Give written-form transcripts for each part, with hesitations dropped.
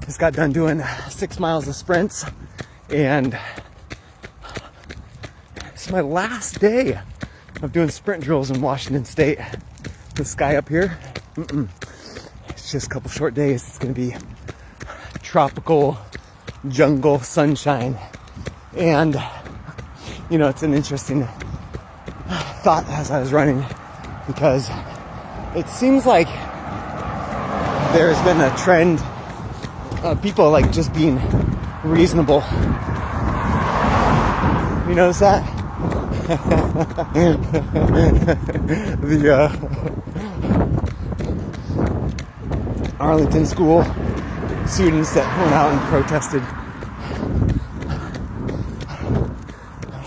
Just got done doing 6 miles of sprints, and it's my last day of doing sprint drills in Washington State. The sky up here, it's just a couple short days. It's gonna be tropical jungle sunshine. And you know, it's an interesting thought as I was running, because it seems like there's been a trend of people like just being reasonable. You notice that? The Arlington school students that went out and protested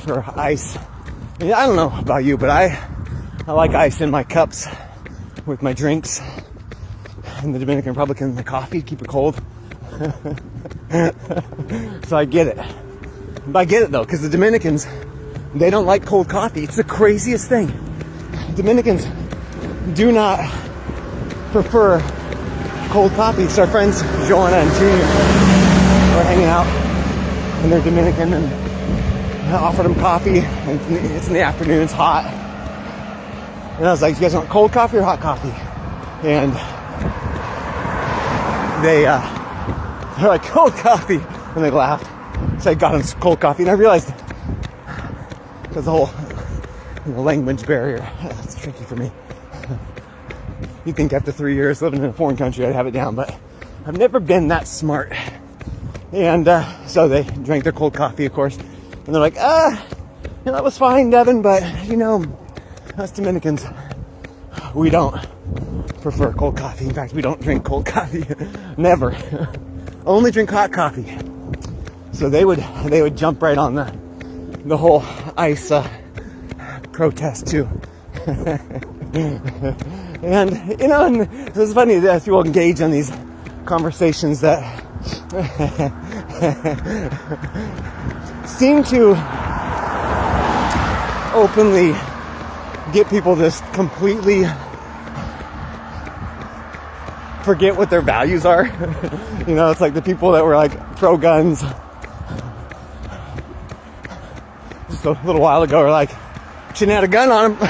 for ice. I mean, I don't know about you, but I like ice in my cups with my drinks. In the Dominican Republic, and the coffee, keep it cold. So I get it. But I get it though, because the Dominicans, they don't like cold coffee. It's the craziest thing. Dominicans do not prefer cold coffee. So our friends Joanna and Junior were hanging out, and they're Dominican, and I offered them coffee. And it's in the afternoon, it's hot, and I was like, "You guys want cold coffee or hot coffee?" And they're like, "Cold coffee," and they laughed. So I got them cold coffee, and I realized because the whole language barrier, that's tricky for me. You'd think after 3 years living in a foreign country I'd have it down, but I've never been that smart. And so they drank their cold coffee, of course, and they're like, that was fine, Devin, but you know, us Dominicans, we don't prefer cold coffee. In fact, we don't drink cold coffee. Never. Only drink hot coffee. So they would jump right on the whole ice protest too. And you know, and it's funny that people engage in these conversations that seem to openly get people just completely forget what their values are. You know, it's like the people that were like pro guns just a little while ago were like, shouldn't have had a gun on him.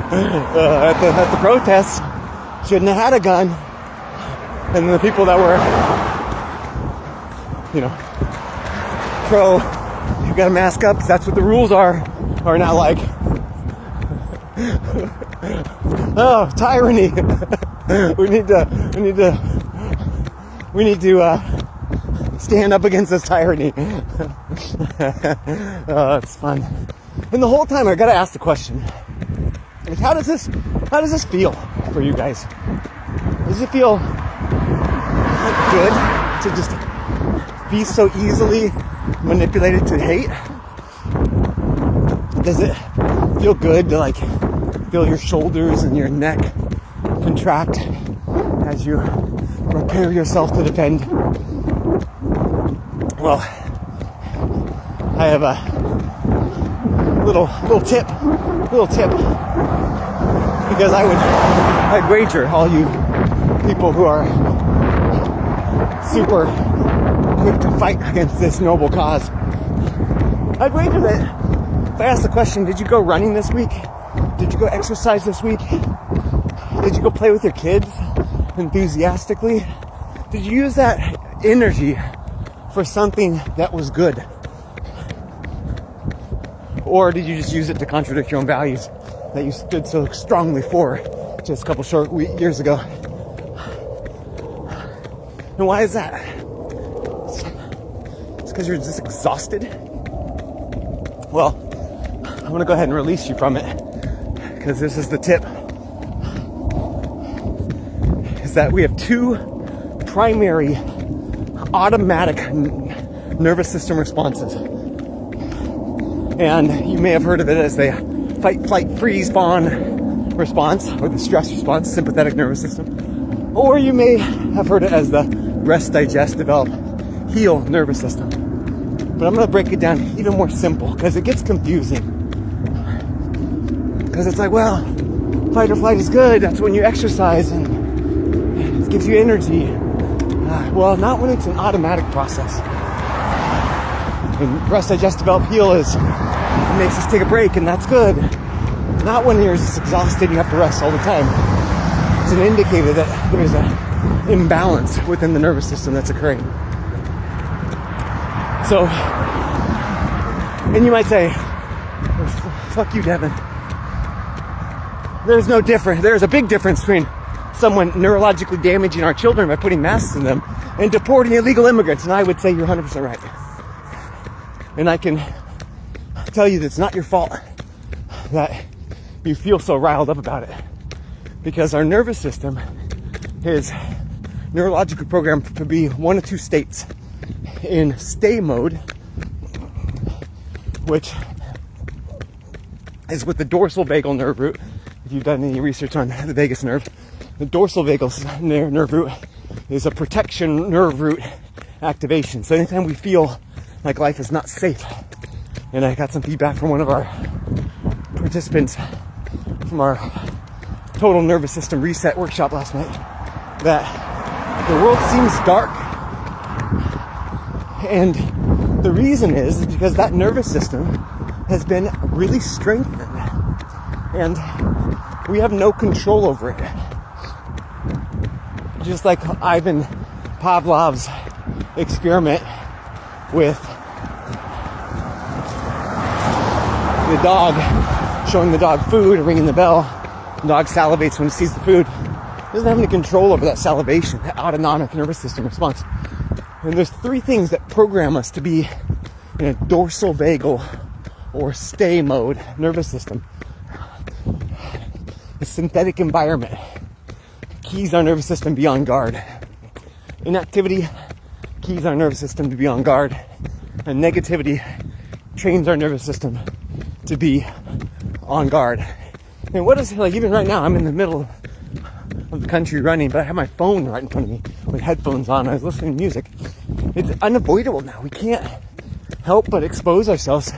At the protests, shouldn't have had a gun. And the people that were, you know, pro, you gotta mask up because that's what the rules are now like, oh, tyranny. We need to stand up against this tyranny. Oh, it's fun. And the whole time I gotta ask the question, like, how does this feel for you guys? Does it feel good to just be so easily manipulated to hate? Does it feel good to like feel your shoulders and your neck contract as you prepare yourself to defend? Well, I have a little tip, because I'd wager all you people who are super quick to fight against this noble cause, I'd wager that if I asked the question, did you go running this week? Did you go exercise this week? Did you go play with your kids enthusiastically? Did you use that energy for something that was good? Or did you just use it to contradict your own values that you stood so strongly for just a couple short years ago? And why is that? It's because you're just exhausted? Well, I'm going to go ahead and release you from it, because this is the tip. Is that we have two primary automatic nervous system responses. And you may have heard of it as the fight, flight, freeze, fawn response, or the stress response, sympathetic nervous system. Or you may have heard it as the rest, digest, develop, heal nervous system. But I'm going to break it down even more simple, because it gets confusing. Because it's like, well, fight or flight is good. That's when you exercise and it gives you energy. Well, not when it's an automatic process. And rest, digest, develop, heal it makes us take a break, and that's good. Not when you're just exhausted and you have to rest all the time. It's an indicator that there's an imbalance within the nervous system that's occurring. So, and you might say, fuck you, Devin. There's no difference. There's a big difference between someone neurologically damaging our children by putting masks in them and deporting illegal immigrants. And I would say you're 100% right. And I can tell you that it's not your fault that you feel so riled up about it. Because our nervous system is neurologically programmed to be one of two states. In stay mode, which is with the dorsal vagal nerve root. If you've done any research on the vagus nerve, the dorsal vagal nerve root is a protection nerve root activation. So anytime we feel like life is not safe, and I got some feedback from one of our participants from our total nervous system reset workshop last night, that the world seems dark. And the reason is because that nervous system has been really strengthened. And we have no control over it. Just like Ivan Pavlov's experiment with the dog, showing the dog food and ringing the bell. The dog salivates when it sees the food. It doesn't have any control over that salivation, that autonomic nervous system response. And there's three things that program us to be in a dorsal vagal or stay mode nervous system. The synthetic environment keys our nervous system to be on guard. Inactivity keys our nervous system to be on guard. And negativity trains our nervous system to be on guard. And what is, like, even right now, I'm in the middle of the country running, but I have my phone right in front of me with headphones on. I was listening to music. It's unavoidable now. We can't help but expose ourselves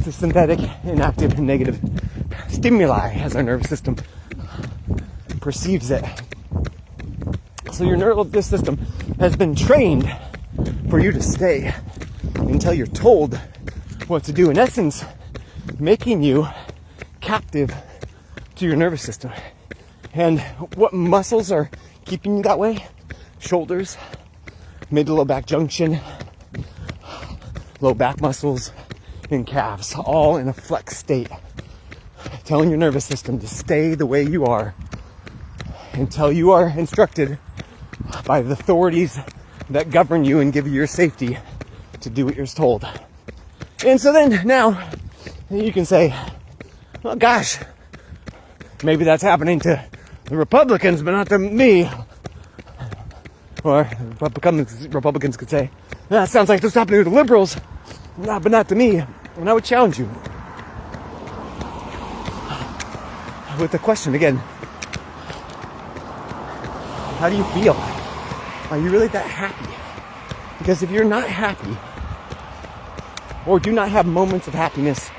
to synthetic, inactive, and negative stimuli as our nervous system perceives it. So your nervous system has been trained for you to stay until you're told what to do. In essence, making you captive to your nervous system. And what muscles are keeping you that way? Shoulders, mid to low back junction, low back muscles, and calves, all in a flex state. Telling your nervous system to stay the way you are until you are instructed by the authorities that govern you and give you your safety to do what you're told. And so then now you can say, well, gosh, maybe that's happening to the Republicans, but not to me. Or Republicans could say, that sounds like this is happening to the liberals, but not to me. And I would challenge you with the question again, how do you feel? Are you really that happy? Because if you're not happy, or do not have moments of happiness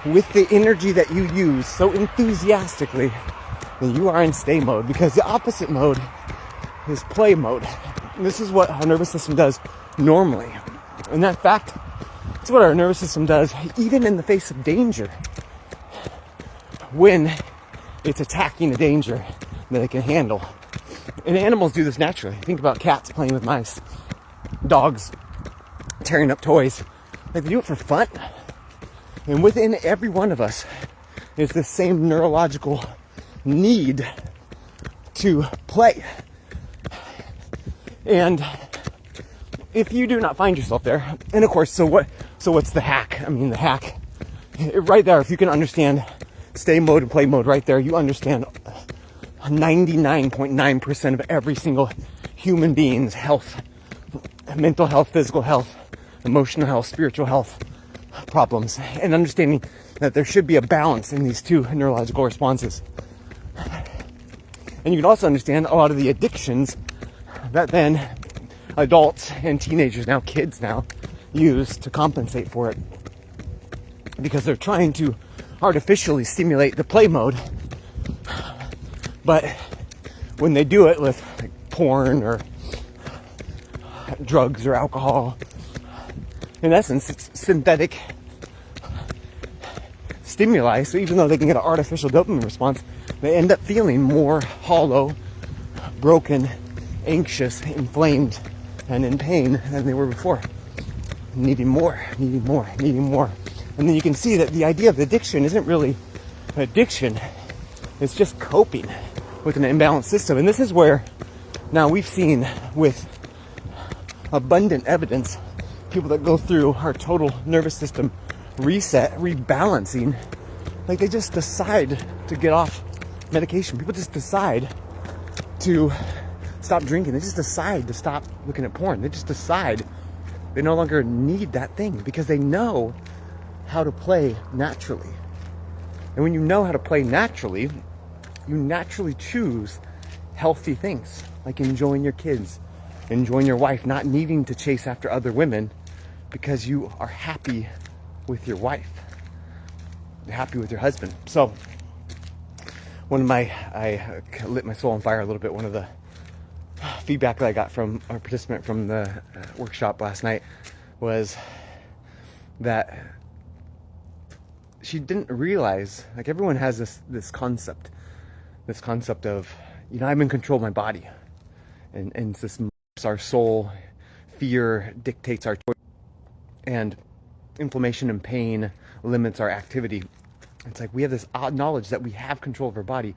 with the energy that you use so enthusiastically, then you are in stay mode. Because the opposite mode is play mode. And this is what our nervous system does normally. And that fact, it's what our nervous system does even in the face of danger. When it's attacking a danger that it can handle. And animals do this naturally. Think about cats playing with mice, dogs tearing up toys. Like, they do it for fun. And within every one of us is the same neurological need to play. And if you do not find yourself there, and of course, so what's the hack? I mean, the hack, right there, if you can understand stay mode and play mode right there, you understand 99.9% of every single human being's health, mental health, physical health, emotional health, spiritual health problems, and understanding that there should be a balance in these two neurological responses. And you can also understand a lot of the addictions that then adults and teenagers now, kids now, use to compensate for it. Because they're trying to artificially stimulate the play mode. But when they do it with like porn or drugs or alcohol. In essence, it's synthetic stimuli, so even though they can get an artificial dopamine response, they end up feeling more hollow, broken, anxious, inflamed, and in pain than they were before. Needing more, needing more, needing more. And then you can see that the idea of addiction isn't really addiction, it's just coping with an imbalanced system. And this is where now we've seen with abundant evidence people that go through our total nervous system reset, rebalancing, like they just decide to get off medication. People just decide to stop drinking. They just decide to stop looking at porn. They just decide they no longer need that thing because they know how to play naturally. And when you know how to play naturally, you naturally choose healthy things like enjoying your kids, enjoying your wife, not needing to chase after other women because you are happy with your wife. You're happy with your husband. So I lit my soul on fire a little bit. One of the feedback that I got from our participant from the workshop last night was that she didn't realize, like everyone has this concept of, I'm in control of my body, and this moves our soul, fear dictates our choice, and inflammation and pain limits our activity. It's like we have this odd knowledge that we have control of our body,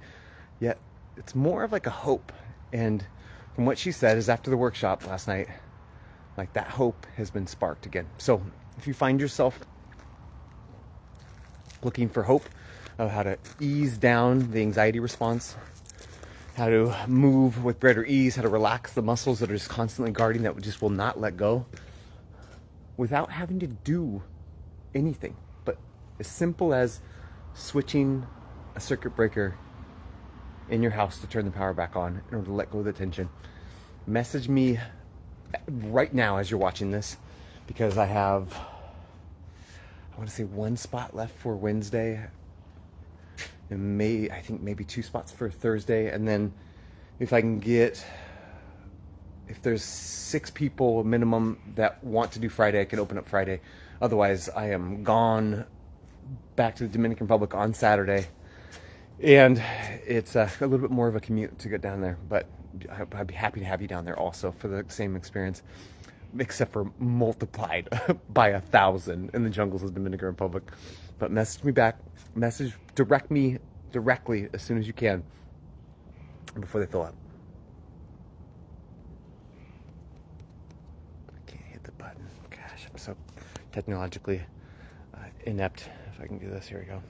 yet it's more of like a hope. And from what she said is after the workshop last night, like that hope has been sparked again. So if you find yourself looking for hope of how to ease down the anxiety response, how to move with greater ease, how to relax the muscles that are just constantly guarding, that just will not let go, without having to do anything, but as simple as switching a circuit breaker in your house to turn the power back on in order to let go of the tension. Message me right now as you're watching this, because I want to say one spot left for Wednesday, and I think maybe 2 spots for Thursday. And then if there's 6 people minimum that want to do Friday, I can open up Friday. Otherwise, I am gone back to the Dominican Republic on Saturday. And it's a little bit more of a commute to get down there, but I'd be happy to have you down there also for the same experience, except for multiplied by 1,000 in the jungles of the Dominican Republic. But message me back, direct me directly as soon as you can before they fill up. I can't hit the button. Gosh, I'm so technologically inept. If I can do this, here we go.